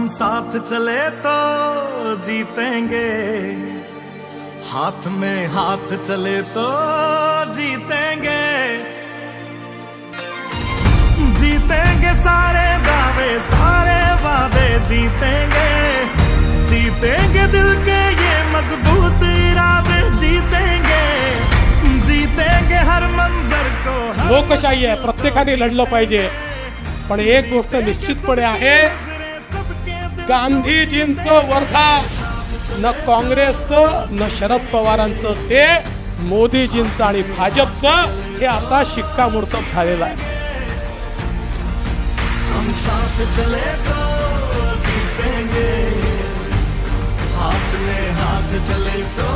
हम साथ चले तो जीतेंगे, हाथ में हाथ चले तो जीतेंगे, जीतेंगे सारे दावे सारे वादे जीतेंगे, जीतेंगे दिल के ये मजबूत इरादे जीतेंगे, जीतेंगे हर मंजर को। लोकशाही आहे, प्रत्येकाने लढलं पाहिजे, पण एक गोष्ट निश्चितपणे आहे, गांधीजींचं वर्धा न काँग्रेसचं न शरद पवारांचं, ते मोदीजींचं आणि भाजपचं हे आता शिक्कामोर्तब झालेलं आहे। हम साथ चले तो जीतेंगे, हाथ में हाथ चले तो